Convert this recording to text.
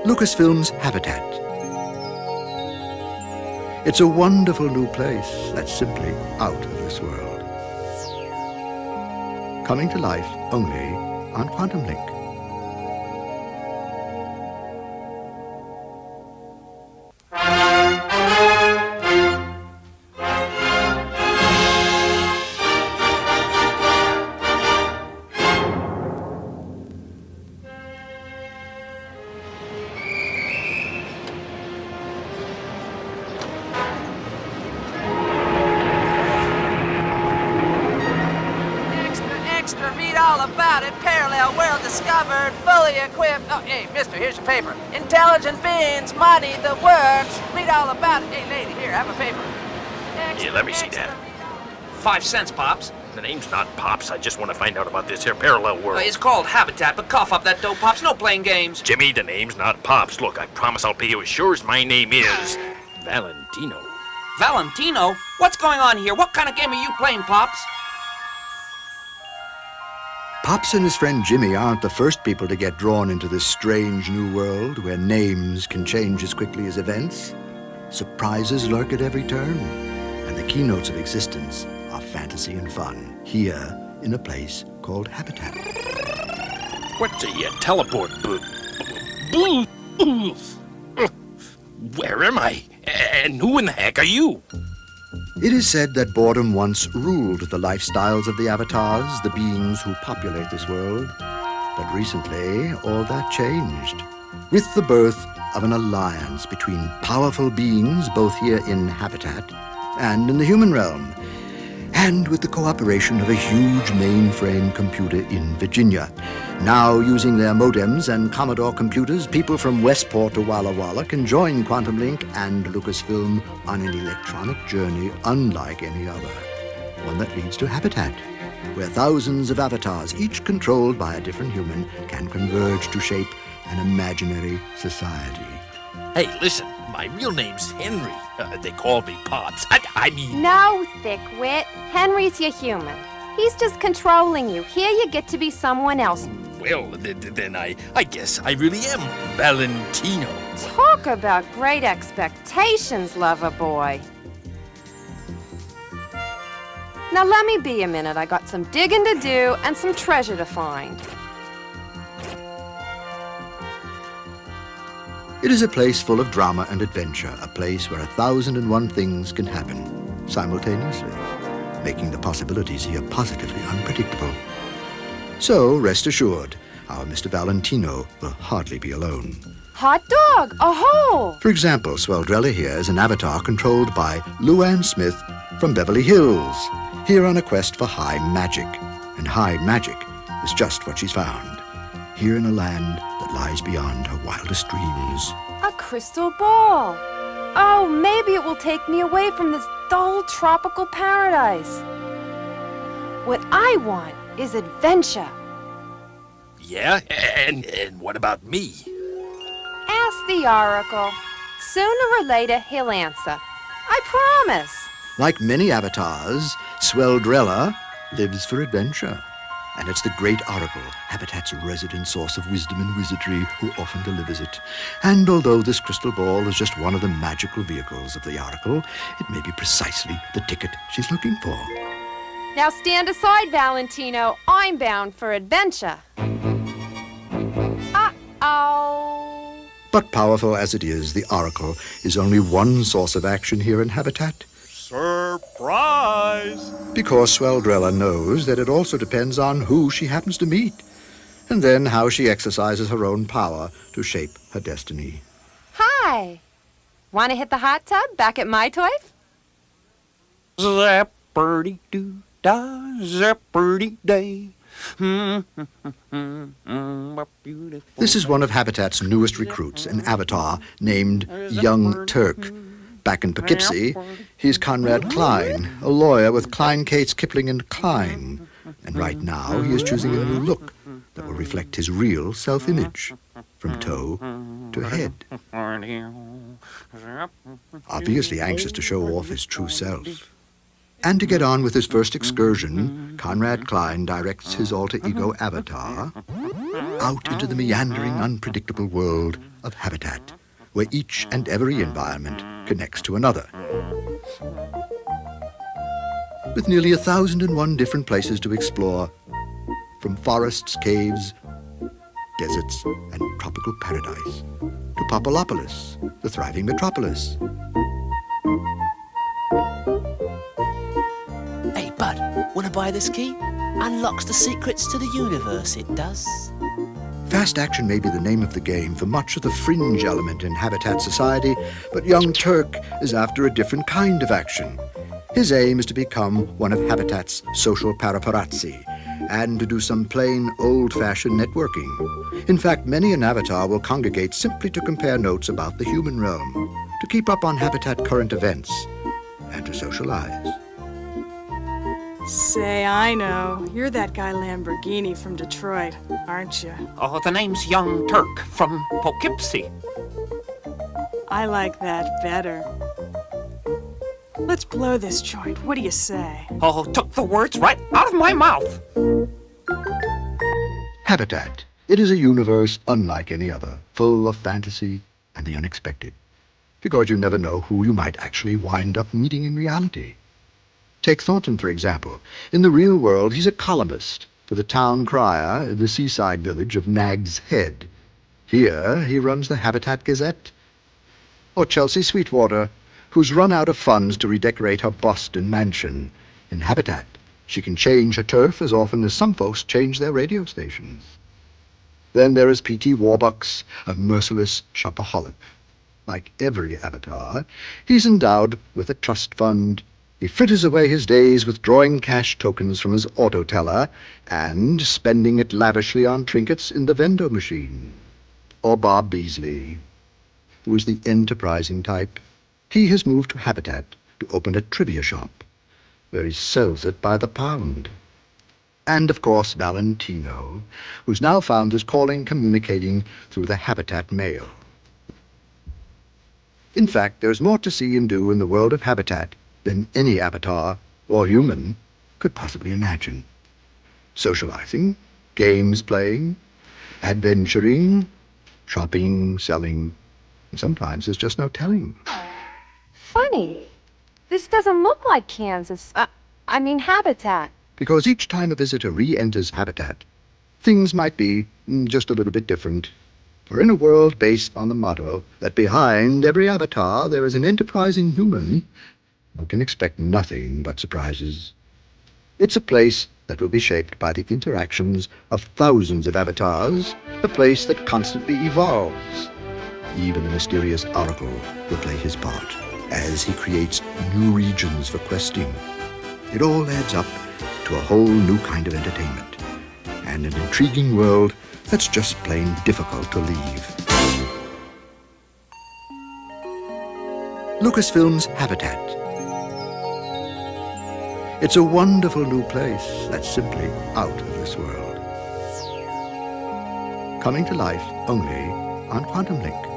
Lucasfilm's Habitat. It's a wonderful new place that's simply out of this world. Coming to life only on Quantum Link. Read all about it. Parallel world discovered, fully equipped. Oh, hey, mister, here's your paper. Intelligent beings, mighty the works. Read all about it. Hey, lady, here, have a paper. Yeah, let me see that. 5 cents, Pops. The name's not Pops. I just want to find out about this here parallel world. It's called Habitat, but cough up that dough, Pops. No playing games. Jimmy, the name's not Pops. Look, I promise I'll pay you as sure as my name is Valentino. Valentino? What's going on here? What kind of game are you playing, Pops? Pops and his friend Jimmy aren't the first people to get drawn into this strange new world where names can change as quickly as events. Surprises lurk at every turn, and the keynotes of existence are fantasy and fun, here in a place called Habitat. What's a teleport boot? Where am I? And who in the heck are you? It is said that boredom once ruled the lifestyles of the avatars, the beings who populate this world. But recently, all that changed, with the birth of an alliance between powerful beings both here in Habitat and in the human realm, and with the cooperation of a huge mainframe computer in Virginia. Now, using their modems and Commodore computers, people from Westport to Walla Walla can join Quantum Link and Lucasfilm on an electronic journey unlike any other. One that leads to Habitat, where thousands of avatars, each controlled by a different human, can converge to shape an imaginary society. Hey, listen, my real name's Henry. They call me Pops. I mean... No, Thickwit. Henry's your human. He's just controlling you. Here you get to be someone else. Well, then I guess I really am Valentino. Talk about great expectations, lover boy. Now let me be a minute. I got some digging to do and some treasure to find. It is a place full of drama and adventure, a place where 1,001 things can happen simultaneously, making the possibilities here positively unpredictable. So, rest assured, our Mr. Valentino will hardly be alone. Hot dog! Oh-ho! For example, Swelldrella here is an avatar controlled by Luann Smith from Beverly Hills, here on a quest for high magic. And high magic is just what she's found, here in a land that lies beyond her wildest dreams. A crystal ball! Oh, maybe it will take me away from this dull tropical paradise. What I want is adventure. Yeah? And what about me? Ask the Oracle. Sooner or later, he'll answer. I promise. Like many avatars, Swelldrella lives for adventure. And it's the great Oracle, Habitat's resident source of wisdom and wizardry, who often delivers it. And although this crystal ball is just one of the magical vehicles of the Oracle, it may be precisely the ticket she's looking for. Now stand aside, Valentino. I'm bound for adventure. Uh-oh. But powerful as it is, the Oracle is only one source of action here in Habitat. Surprise! Because Swelldrella knows that it also depends on who she happens to meet, and then how she exercises her own power to shape her destiny. Hi. Want to hit the hot tub back at my toy? Zapperty-doo-dah, zapperty-day. This is one of Habitat's newest recruits, an avatar named Young Turk. Back in Poughkeepsie, he's Conrad Klein, a lawyer with Klein, Cates, Kipling & Klein. And right now, he is choosing a new look that will reflect his real self-image, from toe to head. Obviously anxious to show off his true self. And to get on with his first excursion, Conrad Klein directs his alter ego avatar out into the meandering, unpredictable world of Habitat, where each and every environment connects to another. With nearly 1,001 different places to explore, from forests, caves, deserts, and tropical paradise, to Popolopolis, the thriving metropolis. Hey, bud, wanna buy this key? Unlocks the secrets to the universe, it does. Fast action may be the name of the game for much of the fringe element in Habitat society, but young Turk is after a different kind of action. His aim is to become one of Habitat's social paparazzi, and to do some plain, old-fashioned networking. In fact, many an avatar will congregate simply to compare notes about the human realm, to keep up on Habitat current events, and to socialize. Say, I know. You're that guy Lamborghini from Detroit, aren't you? Oh, the name's Young Turk from Poughkeepsie. I like that better. Let's blow this joint. What do you say? Oh, took the words right out of my mouth. Habitat. It is a universe unlike any other, full of fantasy and the unexpected, because you never know who you might actually wind up meeting in reality. Take Thornton, for example. In the real world, he's a columnist for the town crier in the seaside village of Nag's Head. Here, he runs the Habitat Gazette. Or Chelsea Sweetwater, who's run out of funds to redecorate her Boston mansion. In Habitat, she can change her turf as often as some folks change their radio stations. Then there is P.T. Warbucks, a merciless shopaholic. Like every avatar, he's endowed with a trust fund. He fritters away his days withdrawing cash tokens from his auto teller and spending it lavishly on trinkets in the vendor machine. Or Bob Beasley, who is the enterprising type. He has moved to Habitat to open a trivia shop, where he sells it by the pound. And, of course, Valentino, who's now found his calling communicating through the Habitat mail. In fact, there's more to see and do in the world of Habitat than any avatar or human could possibly imagine. Socializing, games playing, adventuring, shopping, selling, and sometimes there's just no telling. Funny. This doesn't look like Kansas. Habitat. Because each time a visitor re-enters Habitat, things might be just a little bit different. For in a world based on the motto that behind every avatar there is an enterprising human, one can expect nothing but surprises. It's a place that will be shaped by the interactions of thousands of avatars, a place that constantly evolves. Even the mysterious Oracle will play his part as he creates new regions for questing. It all adds up to a whole new kind of entertainment, and an intriguing world that's just plain difficult to leave. Lucasfilm's Habitat. It's a wonderful new place that's simply out of this world. Coming to life only on Quantum Link.